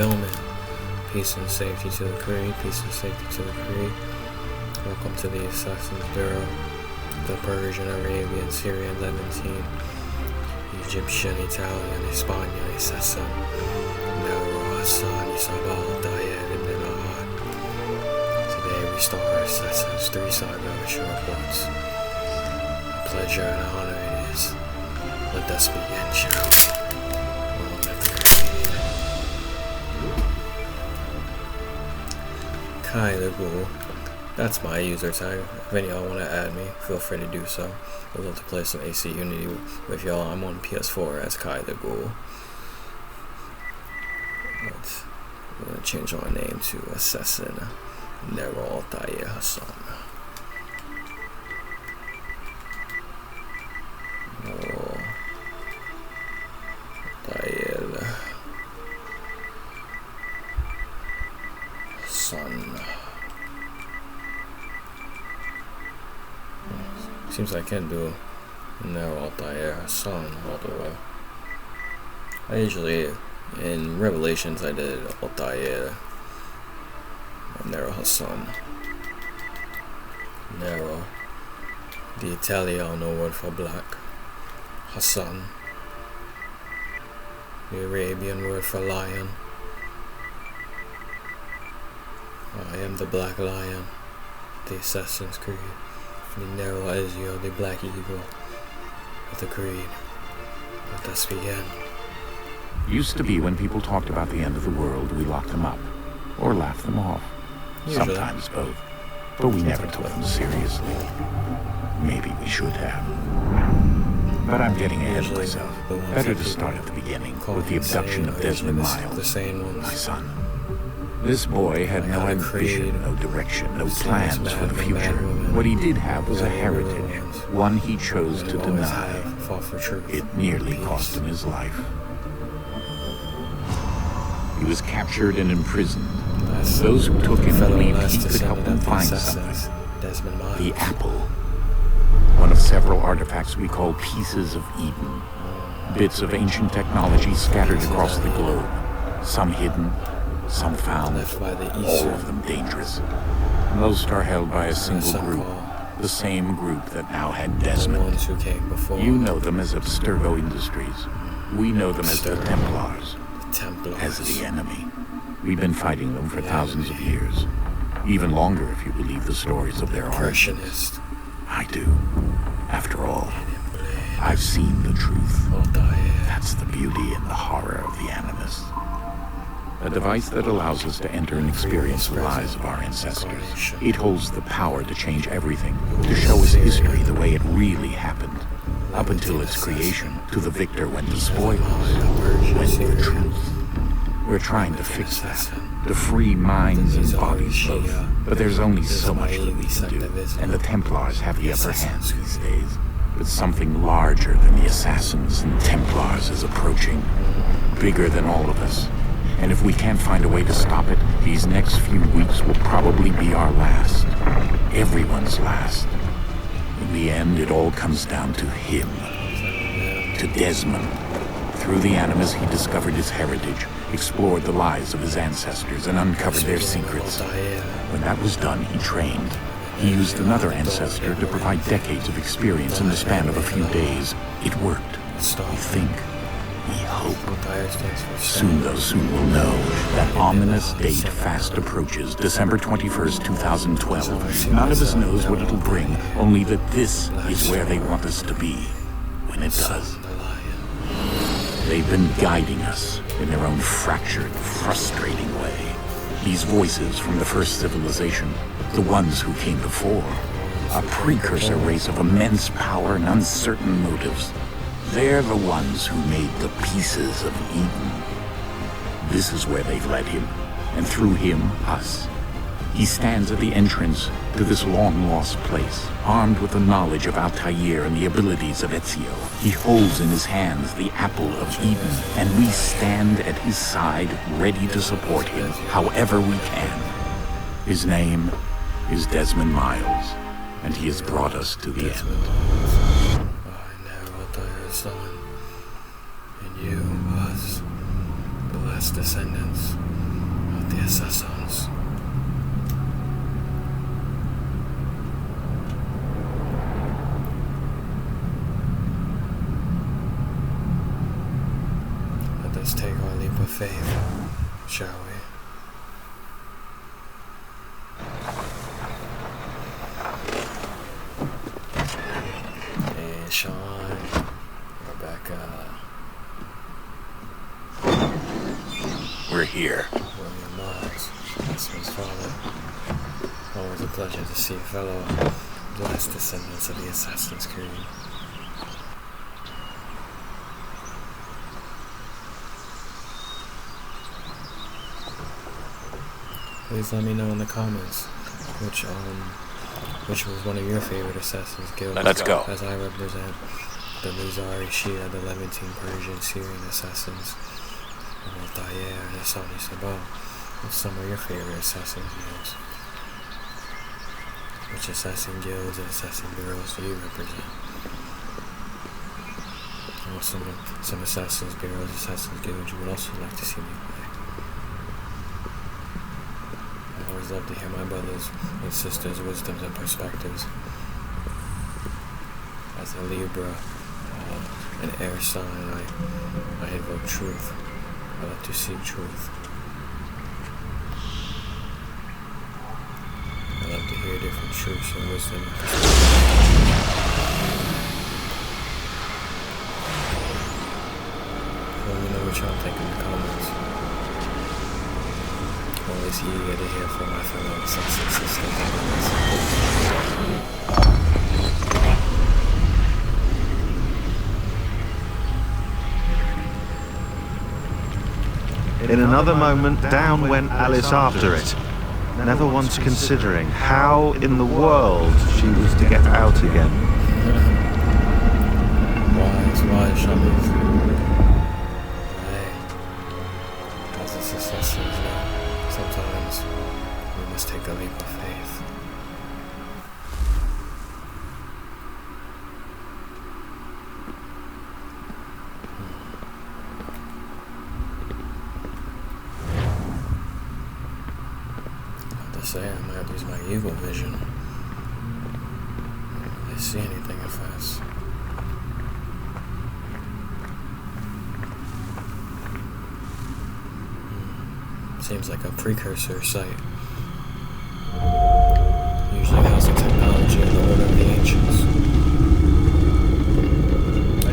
fulfillment. Peace and safety to the creed. Peace and safety to the creed. Welcome to the Assassin's Bureau. The Persian, Arabian, Syrian, Levantine, Egyptian, Italian, Espanian, Assassin, Nero, Hassan, Isabel, Diane, Ibn Ahad. Today we start our Assassin's 3 saga mission reports. A pleasure and honor it is. Let us begin, shall we? Well, let the creed. Kai the Ghoul. That's my user tag. If any of y'all want to add me, feel free to do so. I'd love to play some AC Unity with y'all. I'm on PS4 as Kai the Ghoul. But I'm going to change my name to Assassin Nero Altair Hassan. Nero Altair Hassan. Seems I can't do Nero Altair Hassan all the way. I usually, in Revelations, I did Altair Nero Hassan. Nero, the Italiano word for black. Hassan, the Arabian word for lion. I am the Black Lion, the Assassin's Creed. The Nero Ezio, the Black Eagle of the Creed. Let us begin. Used to be when people talked about the end of the world, we locked them up. Or laughed them off. Usually. Sometimes both. But we never took them seriously. Maybe we should have. But I'm getting ahead of myself. Better to start at the beginning, with the abduction of Desmond Miles, my son. This boy had no ambition, no direction, no plans for the future. What he did have was a heritage, one he chose to deny. It nearly cost him his life. He was captured and imprisoned. Those who took him believed he could help them find something. The apple. One of several artifacts we call pieces of Eden. Bits of ancient technology scattered across the globe. Some hidden, some found, all of them dangerous. Most are held by a single group, the same group that now had Desmond. You know them as Abstergo Industries. We know them as the Templars, as the enemy. We've been fighting them for thousands of years. Even longer if you believe the stories of their origins. I do. After all, I've seen the truth. That's the beauty and the horror of the Animus. A device that allows us to enter and experience the lives of our ancestors. It holds the power to change everything, to show us history the way it really happened. Up until its creation, to the victor when the spoils, when the truth. We're trying to fix that, to free minds and bodies both. But there's only so much that we can do, and the Templars have the upper hand these days. But something larger than the Assassins and Templars is approaching, bigger than all of us. And if we can't find a way to stop it, these next few weeks will probably be our last. Everyone's last. In the end, it all comes down to him. To Desmond. Through the Animus, he discovered his heritage, explored the lives of his ancestors, and uncovered their secrets. When that was done, he trained. He used another ancestor to provide decades of experience in the span of a few days. It worked. We think. We hope. Soon we'll know. That ominous date fast approaches, December 21st, 2012. None of us knows what it'll bring, only that this is where they want us to be, when it does. They've been guiding us in their own fractured, frustrating way. These voices from the first civilization, the ones who came before, a precursor race of immense power and uncertain motives. They're the ones who made the pieces of Eden. This is where they've led him, and through him, us. He stands at the entrance to this long-lost place, armed with the knowledge of Altair and the abilities of Ezio. He holds in his hands the apple of Eden, and we stand at his side, ready to support him, however we can. His name is Desmond Miles, and he has brought us to the end. Son, and you, us, the last descendants of the assassins. Let us take our leap of faith, shall we? And Sean, Rebecca. We're here. William Miles, Desmond's father. Always a pleasure to see fellow last descendants of the Assassin's Creed. Please let me know in the comments which was one of your favorite Assassin's Guilds. Let's go. As I represent the Nizari, Shia, the Levantine, Persian, Syrian assassins, and Altair and Asani Sabah. What's some of your favorite Assassin's Guilds? Which Assassin Guilds and Assassin Bureaus do you represent? Or some Assassin's Bureaus, Assassin's Guilds you would also like to see me play? I always love to hear my brothers and sisters' wisdoms and perspectives. As a Libra, an air sign, I invoke truth. I like to seek truth. I love to hear different truths and wisdom and perspectives. Let me know what y'all think in the comments. Always eager to hear from my fellow assassin sisters and brothers. In another moment, down went Alice after it, never once considering how in the world she was to get out again. Wise, Shamus. Hey, as the assassins know, sometimes we must take a leap of faith. Say I might lose my eagle vision. I don't really see anything at first. Seems like a precursor site. Usually housing technology in the order of the ancients.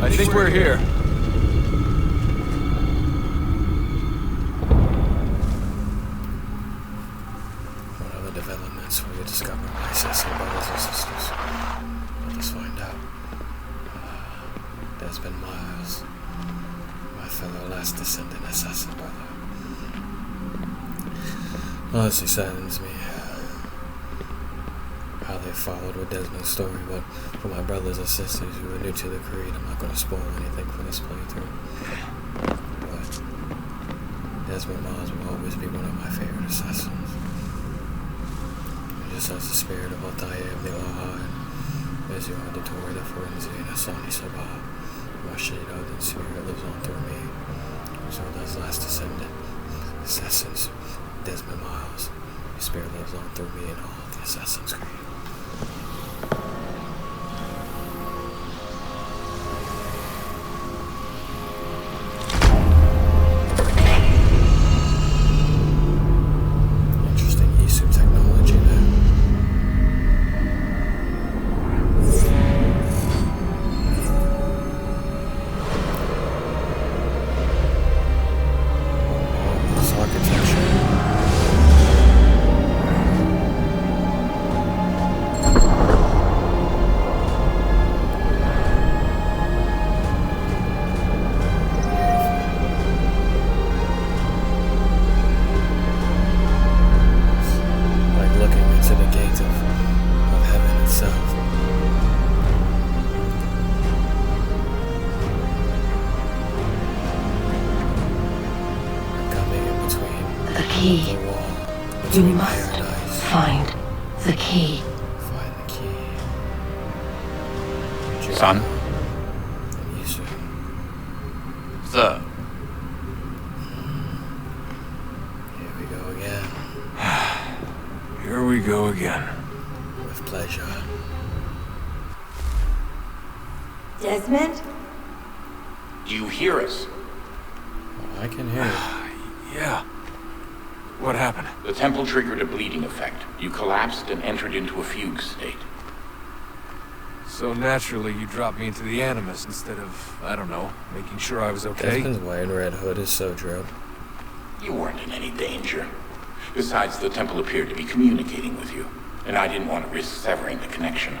I think we're here. Developments where we discover my assassin brothers and sisters. Let us find out. Desmond Miles, my fellow last descendant assassin brother. Honestly saddens me how they followed with Desmond's story, but for my brothers and sisters who are new to the creed, I'm not going to spoil anything for this playthrough. But Desmond Miles will always be one of my favorite assassins. Just as the spirit of Altair of the Lahad, as you are the Torah, the Forensi, and Asani Sabah, Rashid Odin's spirit lives on through me. So does last descendant, assassins, Desmond Miles. His spirit lives on through me and all of the Assassin's Creed. key. You must find the key. Find the key. Son? Yes, sir. Sir. Desmond? Do you hear us? I can hear you. Yeah. What happened? The temple triggered a bleeding effect. You collapsed and entered into a fugue state. So naturally, you dropped me into the Animus instead of, I don't know, making sure I was okay? Desmond's white and red hood is so drip. You weren't in any danger. Besides, the temple appeared to be communicating with you, and I didn't want to risk severing the connection.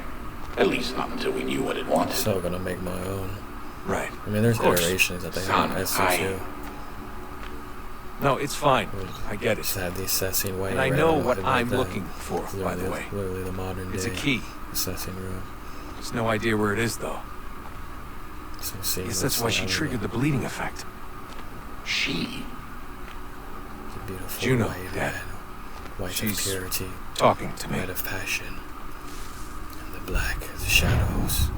At least not until we knew what it wanted. Still gonna make my own. Right. I mean, there's Of course. iterations that they have in SC2. No, it's fine. I get Just it. have the assessing white And I and red know and what like I'm that. looking for, by the way. Literally the modern It's a day key. assessing room. There's no idea where it is, though. So see, I guess that's why she triggered the bleeding effect. She? The beautiful Juno, white, Dad. red, white She's of purity, talking to me. red of passion, and the black of the shadows.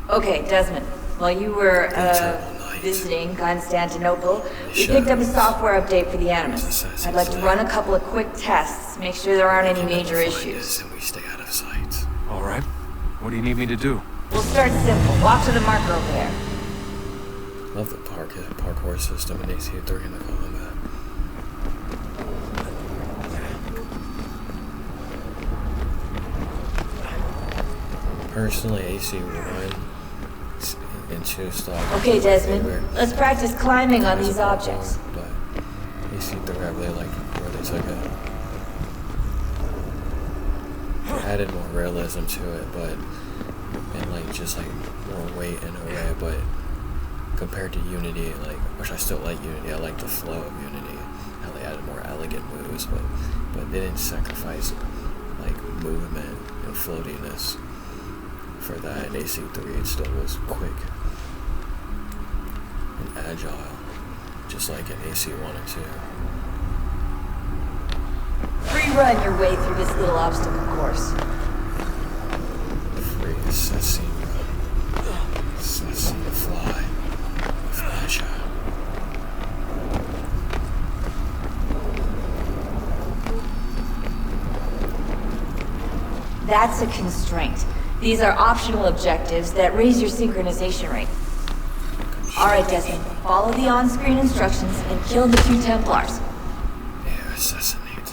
Okay, Desmond. While you were, Eternal night. visiting Constantinople, we Shadows. picked up a software update for the Animus. Assassins I'd like to run a couple of quick tests, make sure there aren't any They can major never find issues. us and we stay out of sight. All right. What do you need me to do? We'll start simple. Walk to the marker over there. Love the parkour system in AC3 in the combat. Personally, AC1 and 2 stock. Okay, Desmond. Let's practice climbing on these objects. But AC3 I really like where they took it. They added more realism to it, but and like just like more weight in a way, but compared to Unity, like, which I still like Unity, I like the flow of Unity, how they added more elegant moves, but they didn't sacrifice like movement and floatiness for that. In AC3 it still was quick and agile, just like in AC1 and 2. Free run your way through this little obstacle course. Free assessing the fly of pleasure. That's a constraint. These are optional objectives that raise your synchronization rate. Alright, Desmond. Follow the on-screen instructions and kill the 2 Templars. Air assassinate.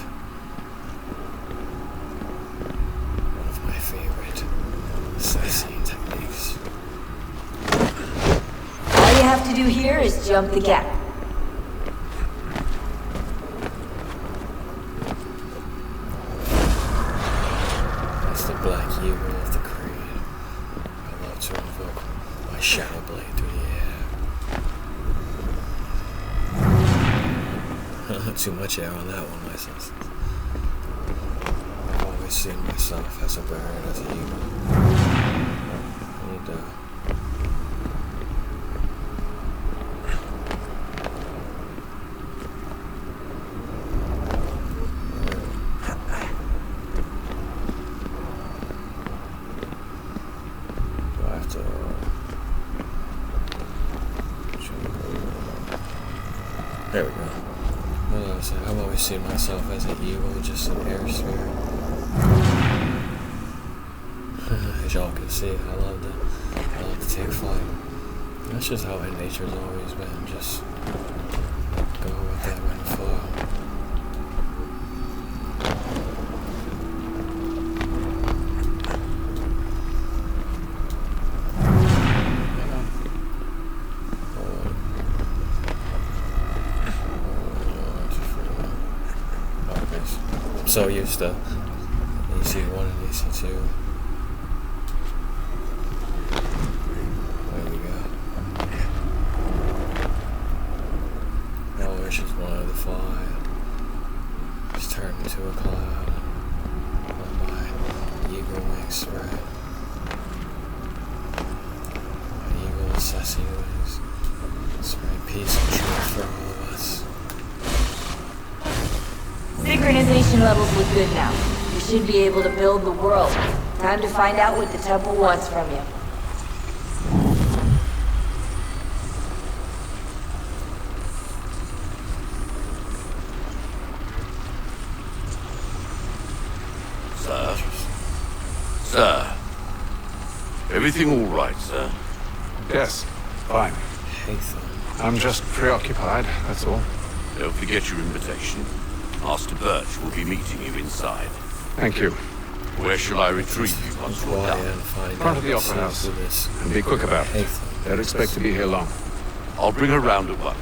One of my favorite assassin techniques. All you have to do here is jump the gap. That's the black eagle of the creed. I love to invoke my shadow blade through the air. Too much air on that one, my senses. I've always seen myself as a bird, as an eagle. And, do I have to there we go. What did I say? I've always seen myself as an eagle, just an air spirit. As y'all can see, I love to take flight. That's just how my nature's always been. Just go with that wind flow. I'm so used to AC1 and AC2. There we go. Oh, I just wanted to fly. Just turn into a cloud. Let my eagle wings spread. My eagle assessing wings spread peace and truth for all of us. Synchronization levels look good now. You should be able to build the world. Time to find out what the temple wants from you. Sir? Sir? Everything all right, sir? Yes, fine. Hatham. I'm just preoccupied, that's all. Don't forget your invitation. Master Birch will be meeting you inside. Thank you. Where shall I retrieve you once we're done? Front of the Opera House. And be quick about it. Don't expect to be here long. I'll bring her round at once.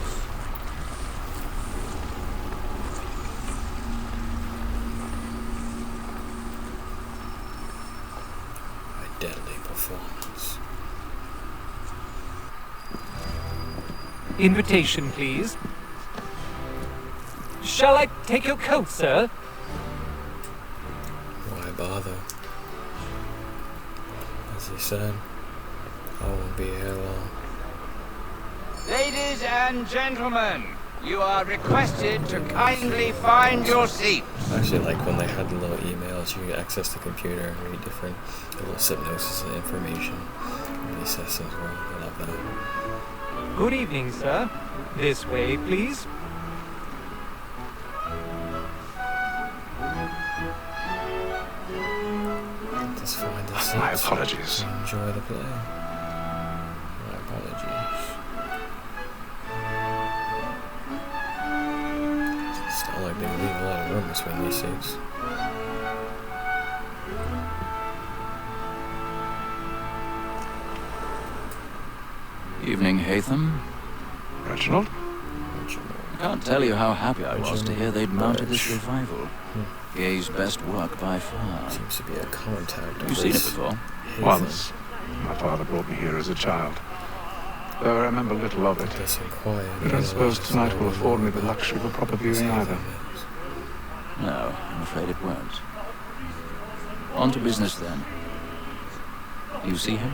A deadly performance. Invitation, please. Shall I take your coat, sir? Why bother? As he said, I won't be here long. Ladies and gentlemen, you are requested to kindly find your seats. I actually like when they had the little emails, you could access the computer and read different little synopsis and information in the Assassin's World. I love that. Good evening, sir. This way, please. Just find a seat. My apologies. Enjoy the play. My apologies. It's not like they leave a lot of room between these seats. Evening, Hatham. Reginald? I can't tell you how happy I was to hear they'd mounted this revival. Gay's best work by far. Seems to be a contact. You've seen it before? Once. My father brought me here as a child. Though I remember little of it. I don't suppose tonight will afford me the luxury of a proper viewing either. No, I'm afraid it won't. On to business then. You see him?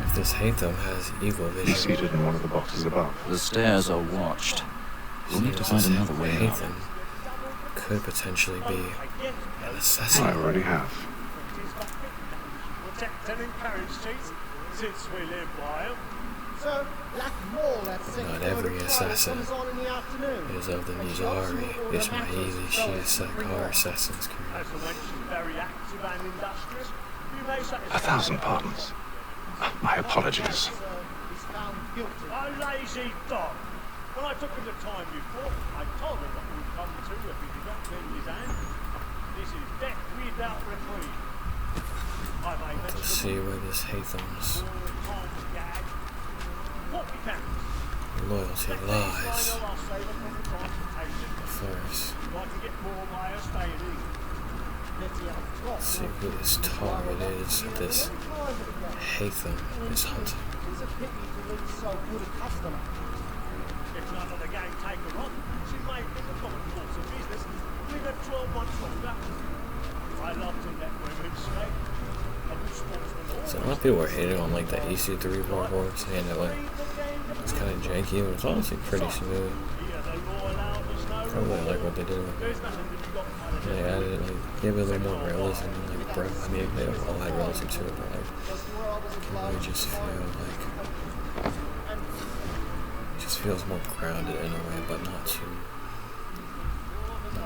If this Hatham has evil vision. He's seated in one of the boxes above. The stairs are watched. We'll need to find another way out. Hatham could potentially be an assassin. I already have. Not every assassin is of the Nizari, Ismaili Shia Sakar Assassin's Creed. 1,000 pardons. My apologies. A lazy dog. When I took him the time before, I told him what would come to if he did not clean his hand. This is death without reprieve. Let's see where this Hatham's loyalty lies. First, let's see who this target is that this Hatham is hunting. If none of the gang take her on, she may in the common course of business live at 12 months longer. I love to let women stay. So a lot of people were hating on like the EC344, saying that like it's kind of janky, but it's honestly pretty smooth. I really like what they did with it. They added like gave it a little more realism and like I mean they all had realism to it, but like it can really just feel like it just feels more grounded in a way, but not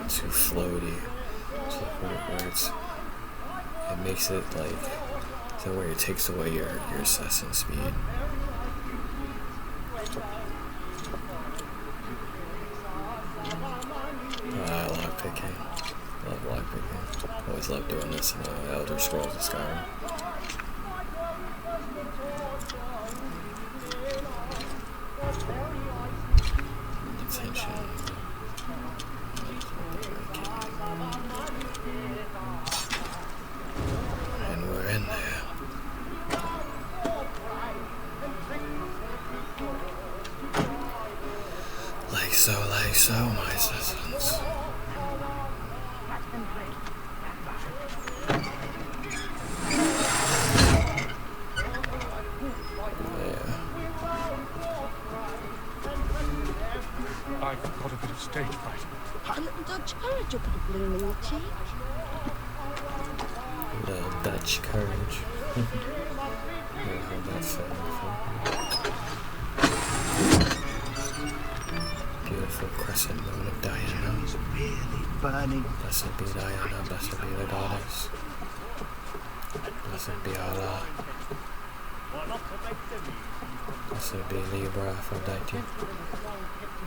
too floaty. It's like where it makes it like so where it takes away your assassin speed. Lockpicking. Love lockpicking. Always love doing this in Elder Scrolls of Skyrim. Attention. And we're in there. Like so, my assassins. I've got a bit of stage fright. A little Dutch courage will put a bloom in your cheek. Little Dutch courage. Never heard that said before. Diana. Is really burning. Blessed be Diana, blessed be the goddess. Blessed be Allah. Blessed be Libra Aphrodite.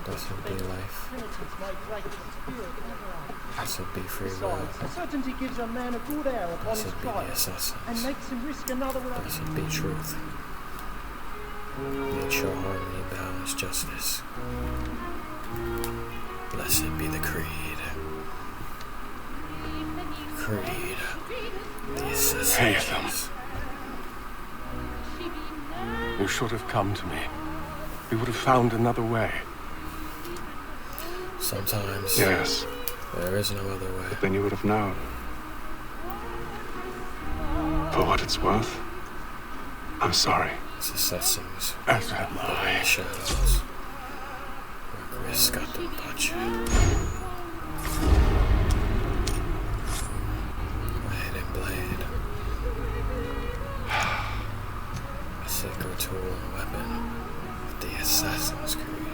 Blessed be life. Blessed be free will. Certainty gives a man a good hour upon his Blessed be the assassins. and makes him risk another one. Blessed be truth. Nature, harmony, balance, justice. Blessed be the creed. Creed. The assassins. You should have come to me. We would have found another way. Sometimes. Yes. There is no other way. But then you would have known. For what it's worth, I'm sorry. It's assassins. As am I. In the shadows. Risk got to punch it. A hidden blade. A sacred tool and weapon of the Assassin's Creed.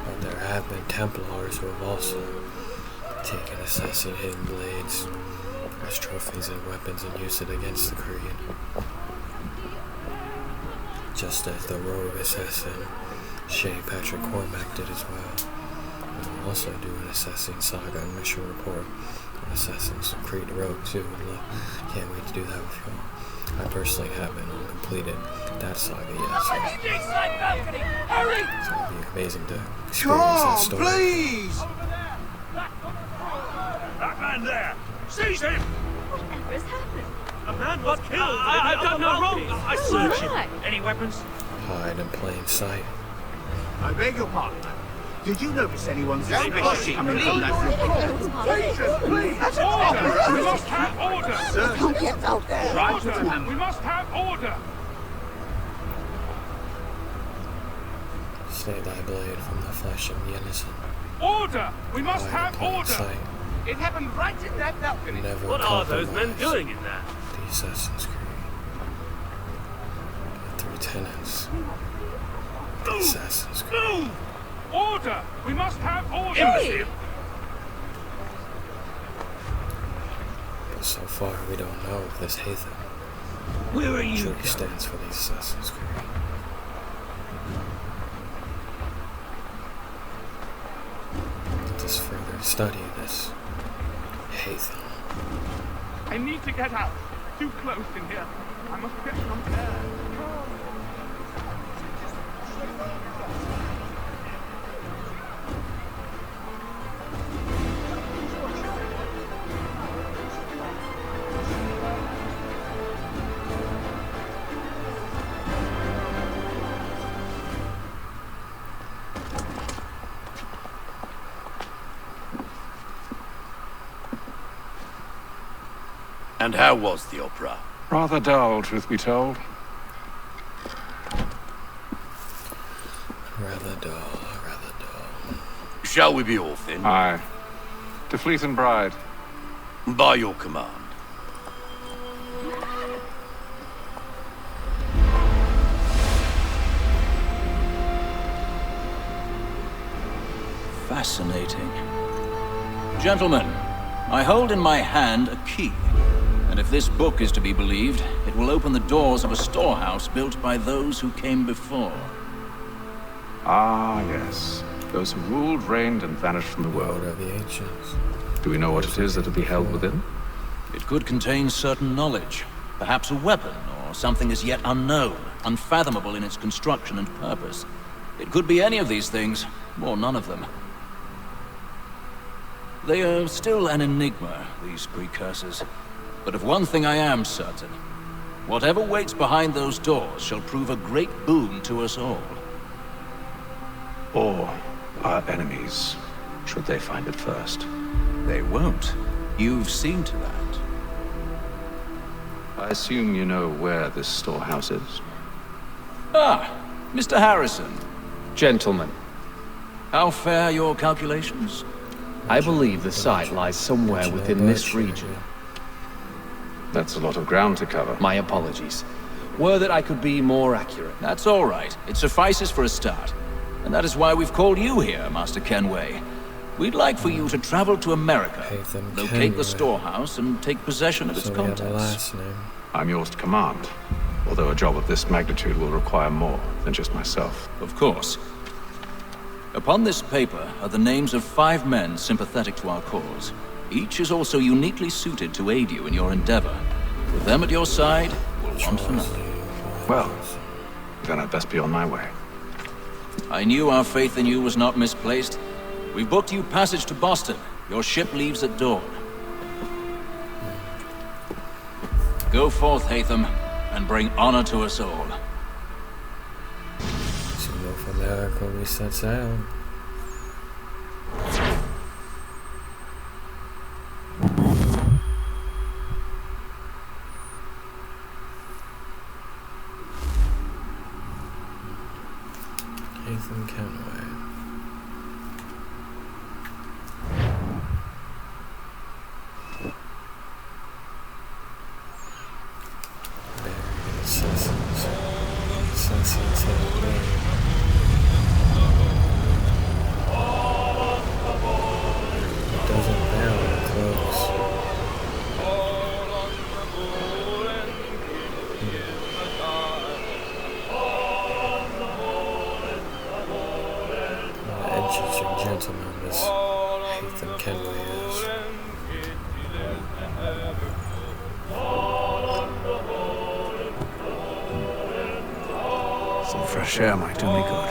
But there have been Templars who have also taken assassin hidden blades as trophies and weapons and used it against the Creed. Just as the rogue assassin Shay Patrick Cormac did as well. We will also do an Assassin Saga and mission report on Assassin's Creed Rogue too. Can't wait to do that with y'all. I personally haven't completed that saga yet, so it'll be amazing to experience that story. Please! That man there! Seize him! Whatever has happened? A man was killed. I've done no wrong. I search him. Any weapons? Hide in plain sight. I beg your pardon. Did you notice anyone's Don't push it, coming please. from that room? Please! Order! We must have order! Sir, Can't get out there. Order! We must have order! Stay thy blade from the flesh of the innocent. Order! We must Hide in have plain order! sight. it happened right in that balcony. Never What are those men compromise. doing in there? The Assassin's Creed. The three tenets. The Assassin's Creed. Move! Order! We must have order! Hey! But so far, we don't know if this Hatham Where are you? truly stands for the Assassin's Creed. Let us further study this Hatham. I need to get out. Too close in here. I must get some air. And how was the opera? Rather dull, truth be told. Rather dull, rather dull. Shall we be off then? Aye. To Fleet and Bride. By your command. Fascinating. Gentlemen, I hold in my hand a key. And if this book is to be believed, it will open the doors of a storehouse built by those who came before. Ah, yes. Those who ruled, reigned, and vanished from the World world. of the ancients. Do we know what it is that will be held within? It could contain certain knowledge, perhaps a weapon, or something as yet unknown, unfathomable in its construction and purpose. It could be any of these things, or none of them. They are still an enigma, these precursors. But of one thing I am certain. Whatever waits behind those doors shall prove a great boon to us all. Or our enemies, should they find it first. They won't. You've seen to that. I assume you know where this storehouse is? Ah, Mr. Harrison. Gentlemen, How fare your calculations? I believe the site lies somewhere within this region. That's a lot of ground to cover. My apologies. Were that I could be more accurate. That's all right. It suffices for a start. And that is why we've called you here, Master Kenway. We'd like for you to travel to America, locate the storehouse, and take possession of its contents. I'm yours to command, although a job of this magnitude will require more than just myself. Of course. Upon this paper are the names of 5 men sympathetic to our cause. Each is also uniquely suited to aid you in your endeavor. With them at your side, we'll want for nothing. Well, then I'd best be on my way. I knew our faith in you was not misplaced. We've booked you passage to Boston. Your ship leaves at dawn. Go forth, Hatham, and bring honor to us all. To North America we set sail. Hatham Kenway. Gentleman, this Hatham Kenway is. Some fresh air might do me good.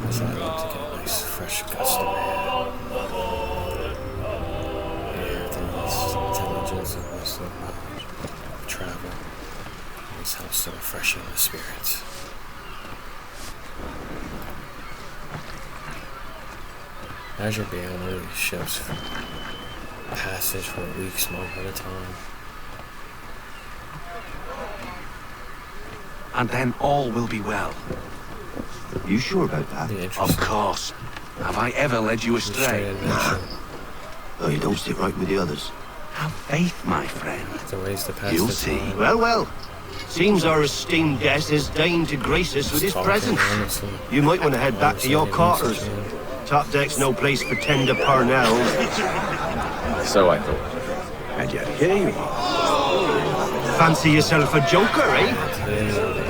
As I like to get a nice fresh gust of air. Air that is intelligence and wisdom, travel. This helps to freshen the spirits. As you're being on one of these ships, passage for weeks, months at a time. And then all will be well. You sure about that? Of course. Have I ever led you astray? Nah. Oh, you don't stick right with the others. Have faith, my friend. You'll see. Well, well. Seems our esteemed guest has deigned to grace us with his presence. You might want to head back to your quarters. Top deck's no place for tender parnells. So I thought. And yet here you are. Fancy yourself a joker, eh?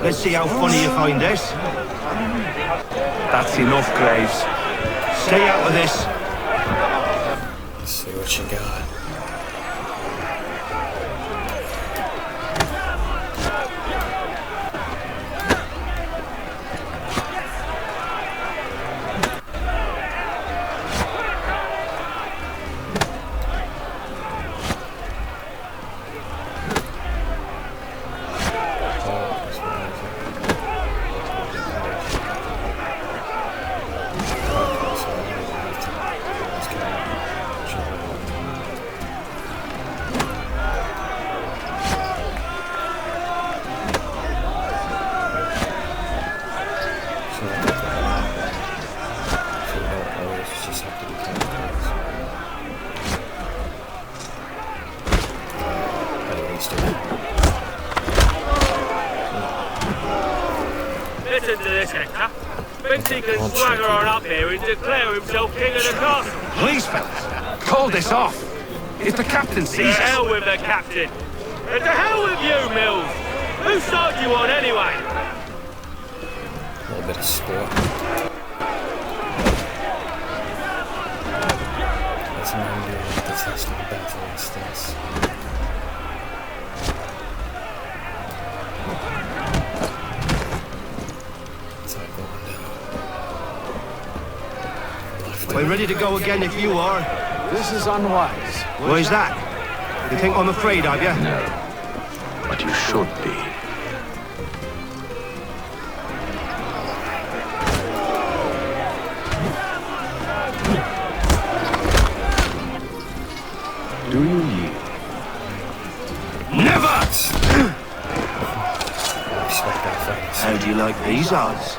Let's see how funny you find this. That's enough, Graves. Stay out of this. Let's see what you got. Listen to this, Hector. Thinks he can swagger on up here and declare himself king of the castle. Please, fellas, call this off. If the captain sees us... To hell with the captain. And to hell with you, Mills. Whose side you on, anyway? A little bit of sport. Let's not do the test of the battle instance. We're ready to go again if you are. This is unwise. Why is that? You think I'm afraid of you? No. But you should be. Do you yield? Never! How do you like these odds?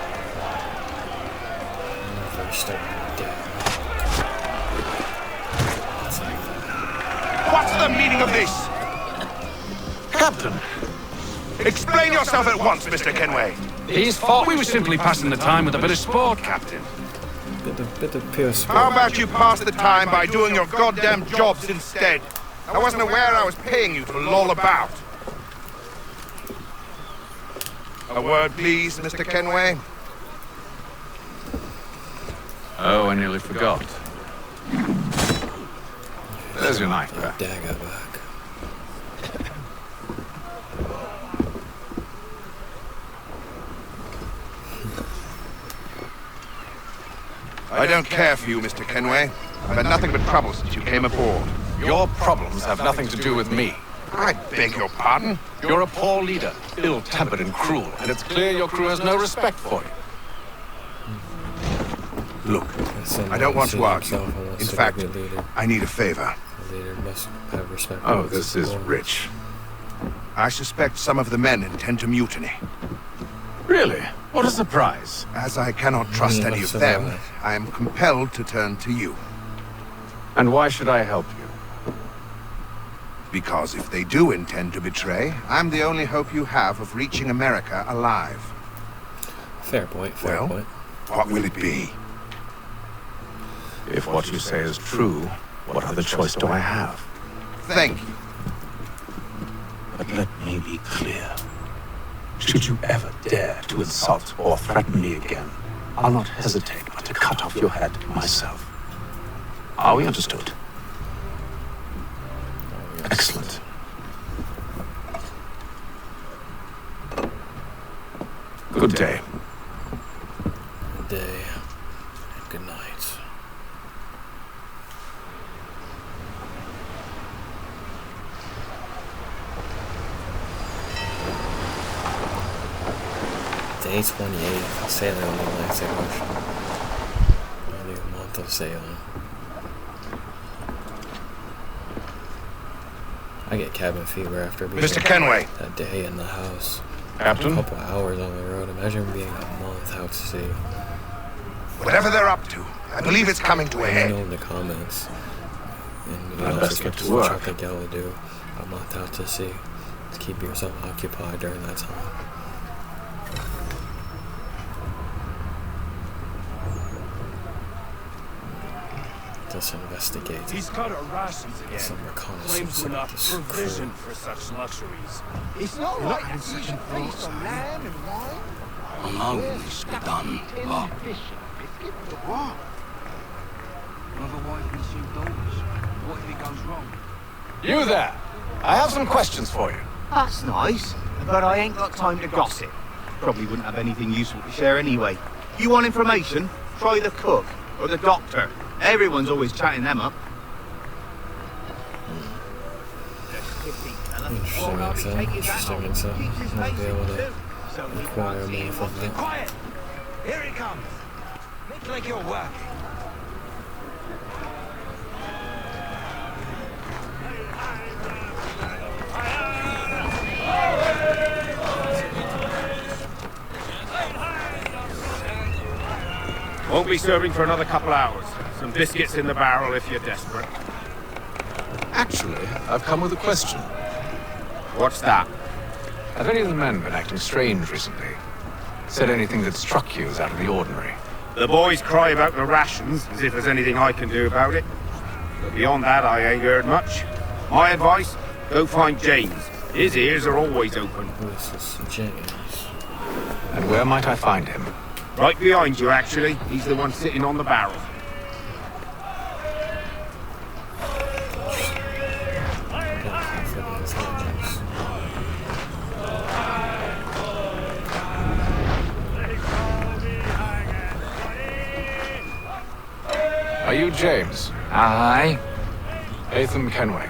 What's the meaning of this? Captain! Explain yourself at once, Mr. Kenway. His fault. We were simply passing the time with a bit of sport, Captain. Bit of pure sport. How about you pass the time by doing your goddamn jobs instead? I wasn't aware I was paying you to loll about. A word, please, Mr. Kenway. Oh, I nearly forgot. There's your knife back. Dagger back. I don't care for you, Mr. Kenway. I've had nothing but trouble since you came aboard. Your problems have nothing to do with me. I beg your pardon? You're a poor leader, ill-tempered and cruel, and it's clear your crew has no respect for you. Look, I don't want to argue. In fact, I need a favor. A leader must have respect. Oh, this is rich. I suspect some of the men intend to mutiny. Really? What a surprise. As I cannot trust any of them, I am compelled to turn to you. And why should I help you? Because if they do intend to betray, I'm the only hope you have of reaching America alive. Fair point, fair point. What will it be? If what you say is true, what other choice do I have? Thank you. But let me be clear. Should you ever dare to insult or threaten me again, I'll not hesitate but to cut off your head myself. Are we understood? Excellent. Good day. Good day. Good night. Day 28, sailing on the Atlantic Ocean. Only a month of sailing. I get cabin fever after being Mr. Kenway. That day in the house. Captain? A couple hours on the road. Imagine being a month out to sea. Whatever they're up to, I believe it's coming to a Let head. me know in the comments. And you I'd know, best get to what work. you think y'all would do a month out to sea to keep yourself occupied during that time. Let's investigate. He's cut our rations again. Some reconnaissance Claims we're not about this provisioned crew. for such luxuries. It's not like having such a feast on land and wine. Almost done. But What? Another wife and 2 daughters. What if it goes wrong? You there! I have some questions for you. That's nice, but I ain't got time to gossip. Probably wouldn't have anything useful to share anyway. You want information? Try the cook or the doctor. Everyone's always chatting them up. Interesting insight. Might be able to acquire more from that. Quiet! Here he comes. Look like you're working. Won't be serving for another couple hours. Some biscuits in the barrel if you're desperate. Actually, I've come with a question. What's that? Have any of the men been acting strange recently? Said anything that struck you as out of the ordinary? The boys cry about the rations, as if there's anything I can do about it. But beyond that, I ain't heard much. My advice, go find James. His ears are always open. This is James. And where might I find him? Right behind you, actually. He's the one sitting on the barrel. Are you James? Aye. Atham Kenway.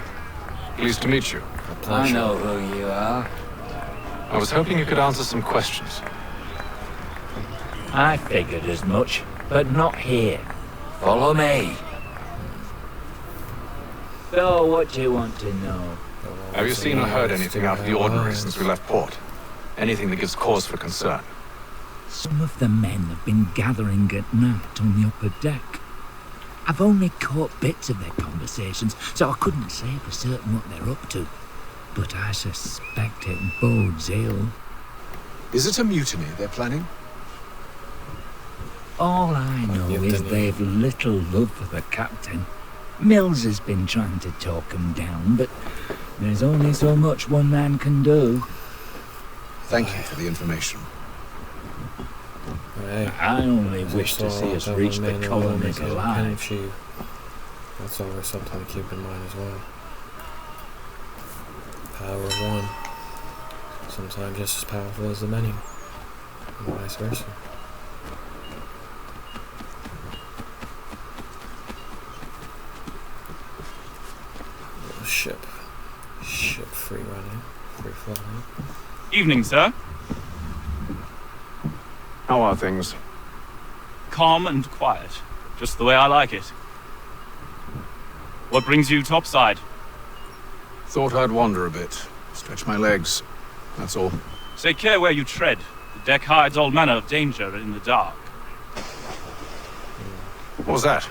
Pleased to meet you. I know who you are. I was hoping you could answer some questions. I figured as much, but not here. Follow me. So, what do you want to know? Have you seen or heard anything out of the ordinary since we left port? Anything that gives cause for concern? Some of the men have been gathering at night on the upper deck. I've only caught bits of their conversations, so I couldn't say for certain what they're up to. but I suspect it bodes ill. Is it a mutiny they're planning? All I know is they've little love for the captain. Mills has been trying to talk him down, but there's only so much one man can do. Thank you for the information. Hey, I only wish to see us reach the colonies alive. That's always something to keep in mind as well. Power of one, sometimes just as powerful as the many, and vice versa. Little ship free running, free flying. Evening, sir. How are things? Calm and quiet, just the way I like it. What brings you topside? Thought I'd wander a bit, stretch my legs, that's all. Take care where you tread. The deck hides all manner of danger in the dark. What was that?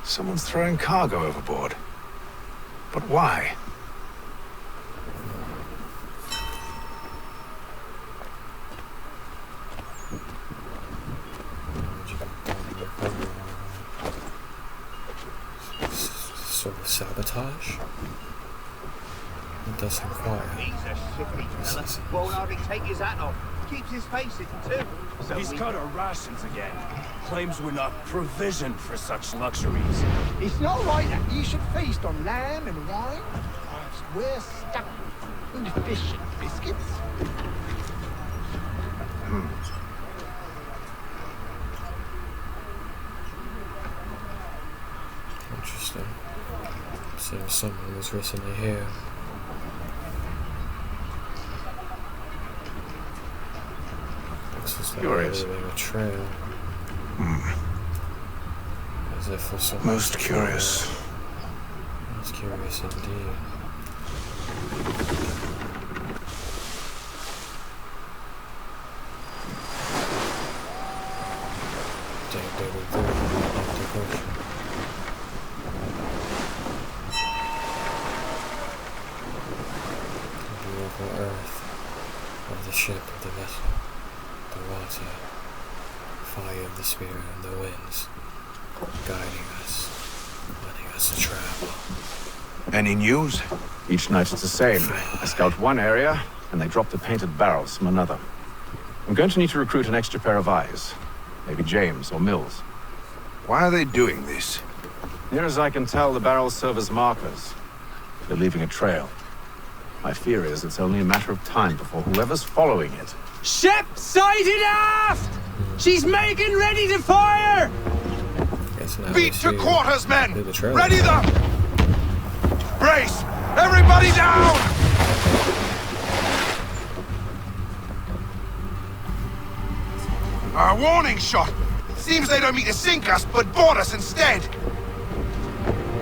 Someone's throwing cargo overboard. But why? Sort of sabotage? It does inquire. He's a shifty fella. Won't hardly take his hat off. Keeps his face hidden too. So He's cut our rations again. Claims we're not provisioned for such luxuries. It's not right that you should feast on lamb and wine. We're stuck with fish and biscuits. Interesting. Seems someone was recently here. Looks as though they're leaving a trail. As if for some Most curious. Most curious indeed. Earth, of the ship, of the vessel, the water, fire of the spirit and the winds, guiding us, letting us travel. Any news? Each night it's the same. I scout one area, and they drop the painted barrels from another. I'm going to need to recruit an extra pair of eyes. Maybe James or Mills. Why are they doing this? Near as I can tell, the barrels serve as markers. They're leaving a trail. My fear is it's only a matter of time before whoever's following it. Ship sighted aft! She's making ready to fire! Beat to quarters, men! Ready them! Brace! Everybody down! Our warning shot! Seems they don't mean to sink us, but board us instead!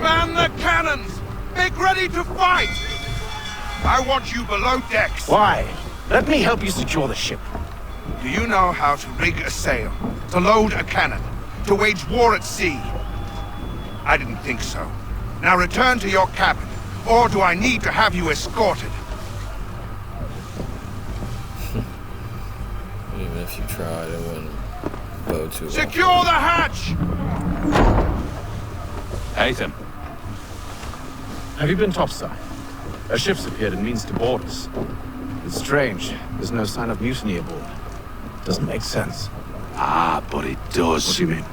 Man the cannons! Make ready to fight! I want you below decks. Why? Let me help you secure the ship. Do you know how to rig a sail, to load a cannon, to wage war at sea? I didn't think so. Now return to your cabin, or do I need to have you escorted? Even if you tried, it wouldn't go too well. Secure the hatch! Haytham. Have you been topside? A ship's appeared and means to board us. It's strange. There's no sign of mutiny aboard. Doesn't make sense. Ah, but it does. What do you mean?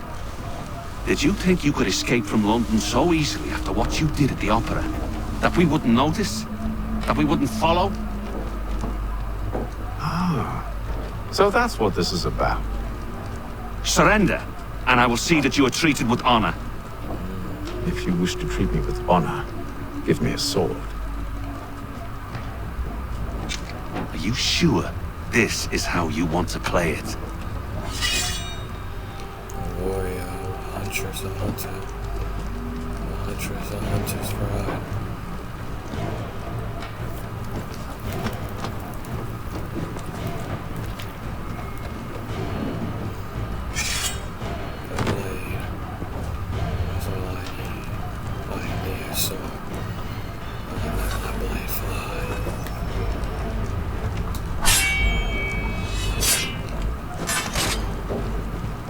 Did you think you could escape from London so easily after what you did at the opera? That we wouldn't notice? That we wouldn't follow? Ah. So that's what this is about. Surrender, and I will see that you are treated with honor. If you wish to treat me with honor, give me a sword. Are you sure this is how you want to play it? A warrior, a huntress, a hunter. A huntress, a hunter's pride. A blade. That's all I need. So, I'm letting that blade fly.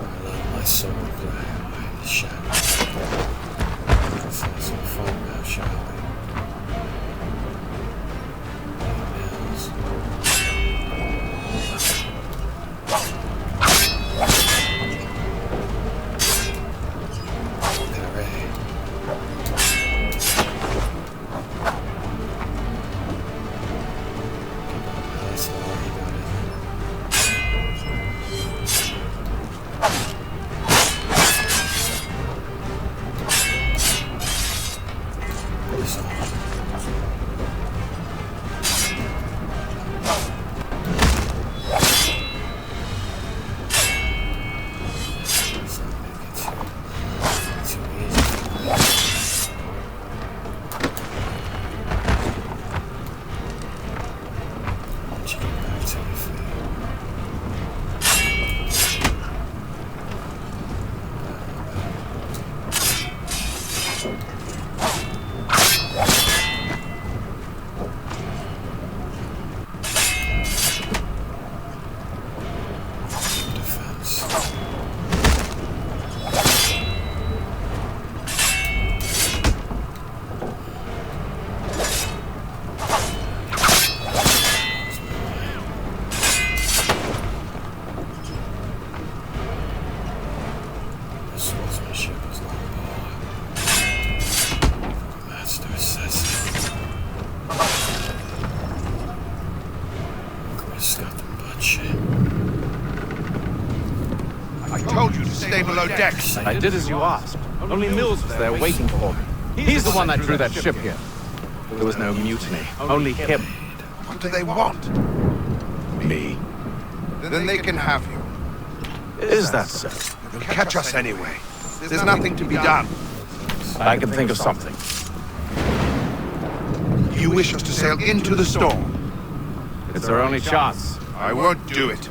I'm letting my sword play away in the shadows. Let's have some fun now, shall we? Below decks. I did as you asked. Only Mills was there waiting for me. He's the one that drew that ship here. There was no mutiny. Only him. What do they want? Me. Then they can have you. Is that so? They'll catch us anyway. There's nothing to be done. I can think of something. You wish us to sail into the storm? It's our only chance. I won't do it.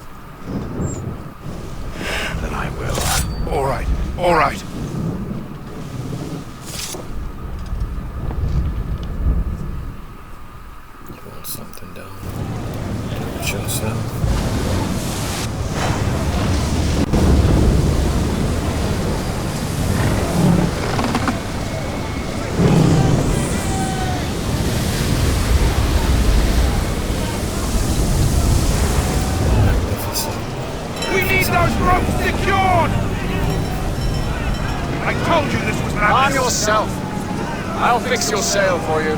Then I will. All right, all right. You want something done? Do it yourself. We need those ropes secured! I told you this was not... Arm yourself. I'll fix your sail for you.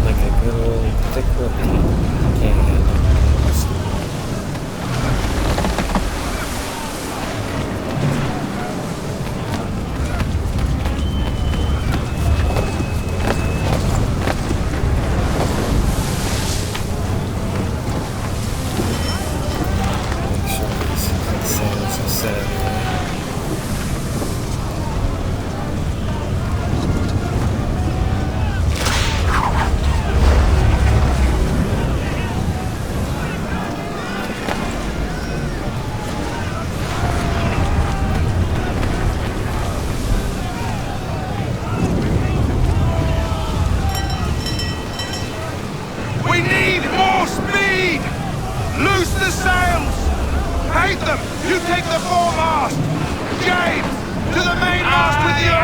Like a good old thick rookie. Can't handle it. We need more speed! Loose the sails! Hate them! You take the foremast! James! To the mainmast with you!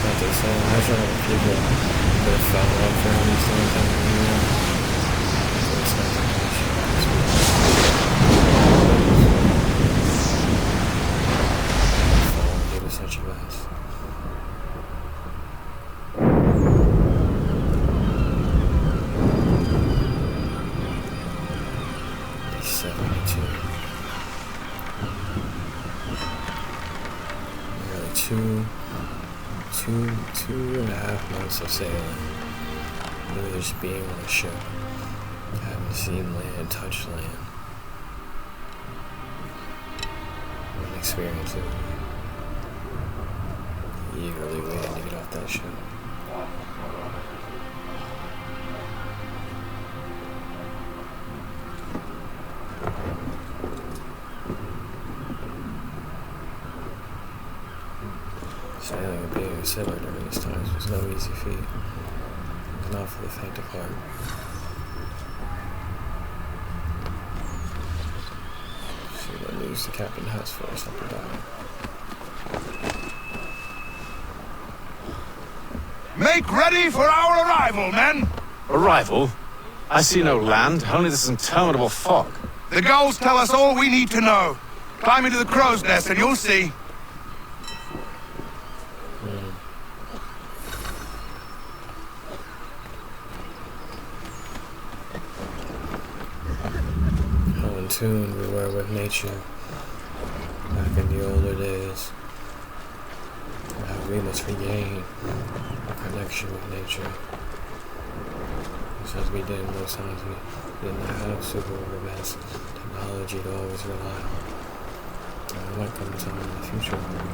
about to say, imagine all the people that have found out for these things on the internet. It's not that much. It was such a mess. 72. Nearly two and a half months of sailing. Really just being on a ship. I haven't seen land, touched land. What an experience it would be. Eagerly waiting to get off that ship. Sailing and being a sailor during these times was no easy feat. It was not for the faint of heart. See what news the captain has for us up above. Make ready for our arrival, men! Arrival? I see no land, only this interminable fog. The gulls tell us all we need to know. Climb into the crow's nest and you'll see. In tune we were with nature back in the older days. How we must regain our connection with nature. Because as we did in those times, we didn't have super advanced technology to always rely on. And there might come a time in the future where we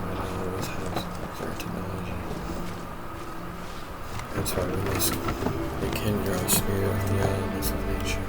might not always have certain technology. That's why we must rekindle our spirit with the elements of nature.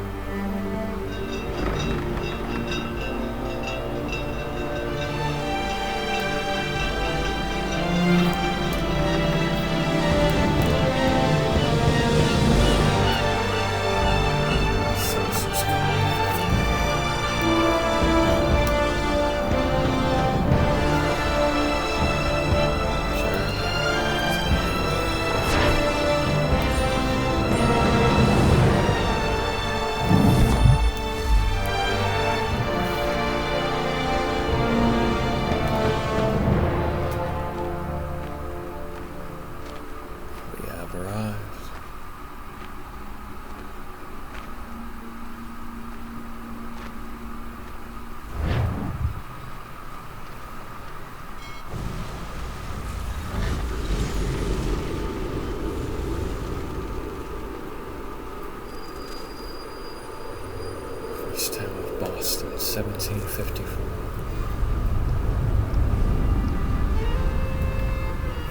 Town of Boston, 1754.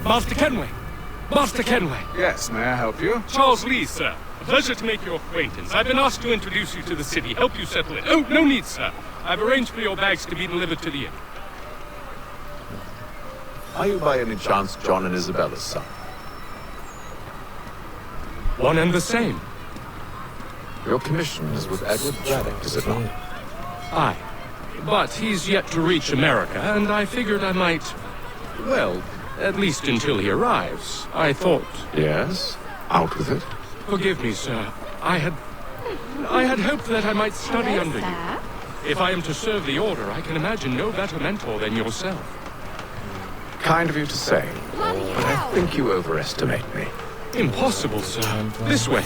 Master Kenway! Master Kenway! Yes, may I help you? Charles Lee, sir. A pleasure to make your acquaintance. I've been asked to introduce you to the city, help you settle in. Oh, no need, sir. I've arranged for your bags to be delivered to the inn. Are you by any chance John and Isabella's son? One and the same. Your commission is with Edward Braddock, is it not? Aye. But he's yet to reach America, and I figured I might... Well, at least until he arrives. I thought... Yes? Out with it. Forgive me, sir. I had hoped that I might study under you. If I am to serve the Order, I can imagine no better mentor than yourself. Kind of you to say. I think you overestimate me. Impossible, sir. This way.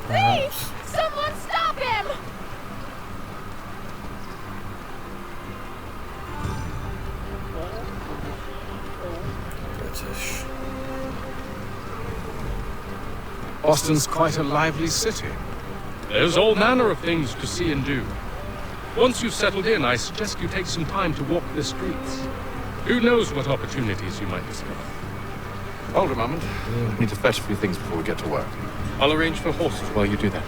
Please! Someone stop him! British. Boston's quite a lively city. There's all manner of things to see and do. Once you've settled in, I suggest you take some time to walk the streets. Who knows what opportunities you might discover. Hold a moment. I need to fetch a few things before we get to work. I'll arrange for horses while you do that.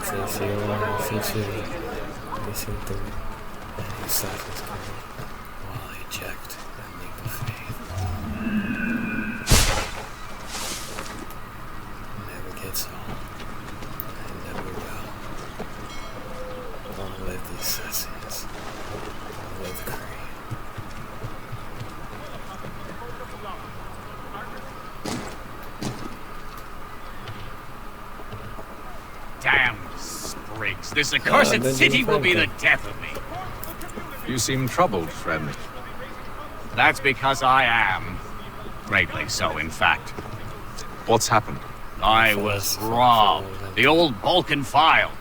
says you are featured missing through any Assassin's Creed while eject and leap of faith. Never gets old, and never will. Long live the Assassins. Long live the Creed. Damn sprigs. This accursed city will be the death of me. You seem troubled, friend. That's because I am. Greatly so, in fact. What's happened? I was robbed. The old Balkan file.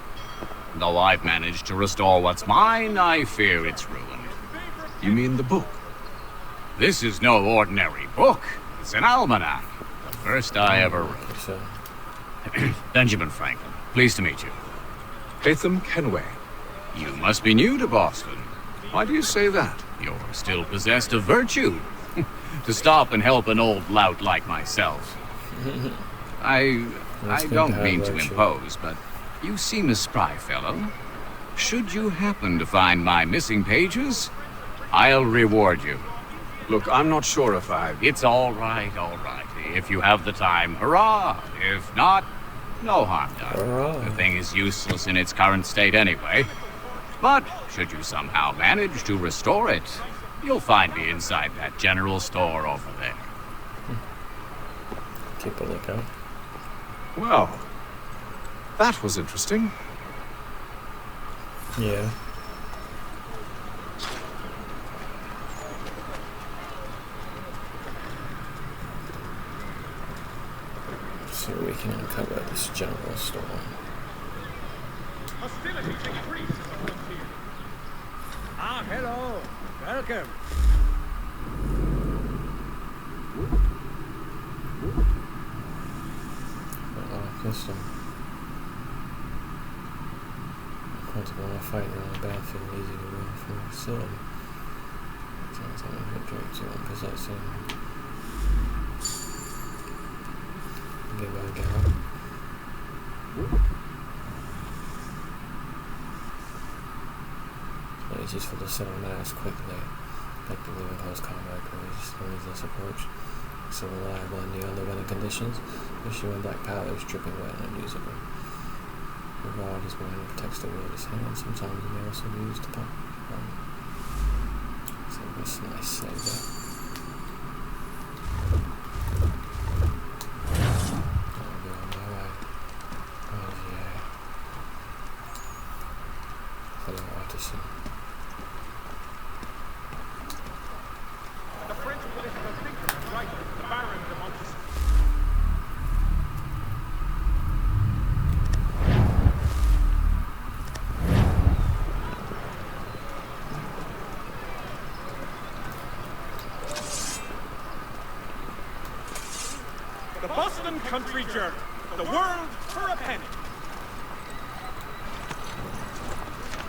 Though I've managed to restore what's mine, I fear it's ruined. You mean the book? This is no ordinary book. It's an almanac. The first I ever wrote. Benjamin Franklin. Pleased to meet you. Latham Kenway. You must be new to Boston. Why do you say that? You're still possessed of virtue. To stop and help an old lout like myself. I don't mean to impose, but you seem a spry fellow. Should you happen to find my missing pages, I'll reward you. Look, I'm not sure if I... It's all right. If you have the time, hurrah! If not, no harm done. The thing is useless in its current state anyway. But should you somehow manage to restore it, you'll find me inside that general store over there. Keep a lookout. Well, that was interesting. Yeah. So we can uncover this general store. Hostilities increase as a frontier. Ah, hello. Welcome. Pistol. Comfortable while fighting on the battlefield, easy to win from the facility. Sounds like a victory to one possessing. Get back out. It's useful to settle matters quickly, effectively with close combat crews this approach. So reliable in the other weather conditions, especially when black powder is dripping wet and unusable. The rod is one that protects the wielder's hand. Sometimes it may also be used to pump. So that's a nice save there. I'll be on my way. Oh yeah. Hello, artisan. The French political thinker and writer, the Baron de Montesquieu. The Boston Country Journal. The world for a penny.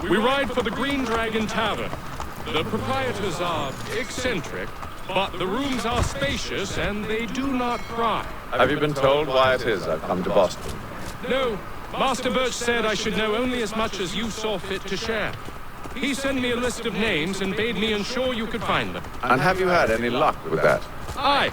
We ride for the Green Dragon Tavern. The proprietors are eccentric, but the rooms are spacious and they do not cry. Have you been told why it is I've come to Boston? No, Master Birch said I should know only as much as you saw fit to share. He sent me a list of names and bade me ensure you could find them. And have you had any luck with that? Aye.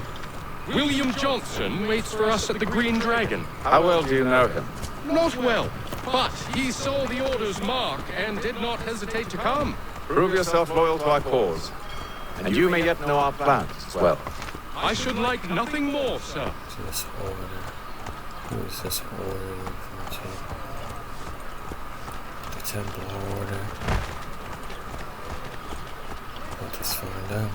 William Johnson waits for us at the Green Dragon. How well do you know him? Not well, but he saw the order's mark and did not hesitate to come. Prove yourself loyal to our cause, and you may yet know our plans as well. I should like nothing more, sir. This order. Who is this order from? The Templar Order. Let us find out.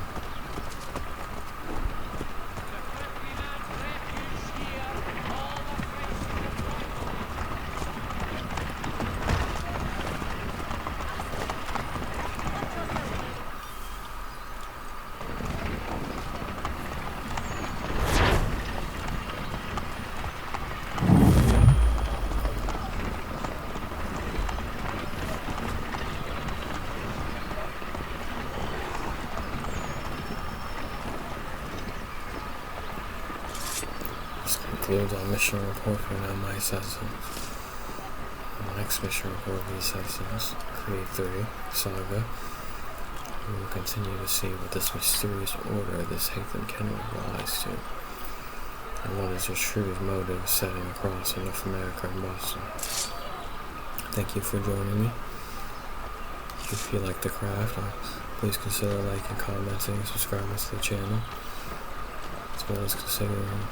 This concludes our mission report for now, my assassins. Next mission report of the Assassins, Creed 3, Saga. We will continue to see what this mysterious order this Hatham Kenwood lies to, and what is Shrew's motive setting across North America and Boston. Thank you for joining me. If you like the craft, please consider liking, commenting, subscribing to the channel, as well as considering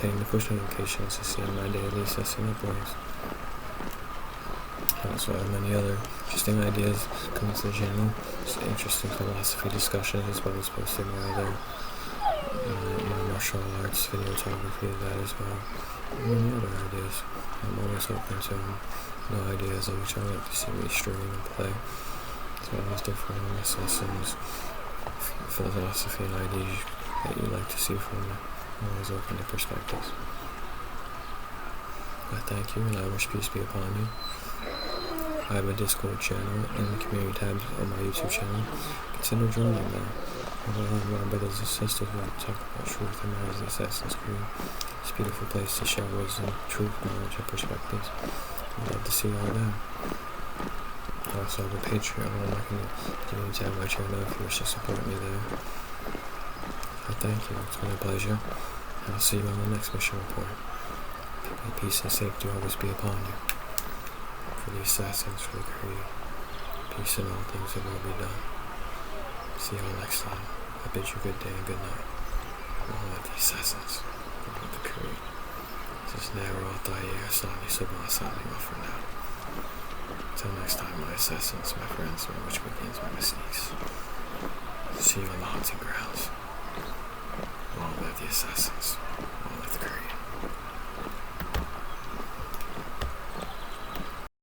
hitting the push notifications to see my daily assessing uploads. I also have many other interesting ideas coming to the channel, just interesting philosophy discussions, as well as posting my other martial arts videography of that as well, and many other ideas. I'm always open to new ideas of which I like to see me stream and play, as well as different assassins, philosophy and ideas that you like to see from me. I'm always open to perspectives. I thank you, and I wish peace be upon you. I have a Discord channel and the community tabs on my YouTube channel. Consider joining there. My brothers and sisters will talk about truth and matters of Assassin's Creed. It's a beautiful place to share wisdom, truth, knowledge, and perspectives. I'd love to see you all there. I also have a Patreon on my community tab on my channel if you wish to support me there. I thank you. It's been a pleasure. I'll see you on the next mission report. May peace and safety always be upon you. For the Assassins, for the Creed, peace in all things that will be done. See you all next time. I bid you good day and good night. All of the Assassins, all of the Creed. This is Nero Altair Sani Subha signing off for now. Until next time, my Assassins, my friends, which begins with my sneaks. See you on the hunting grounds. Long live the Assassins.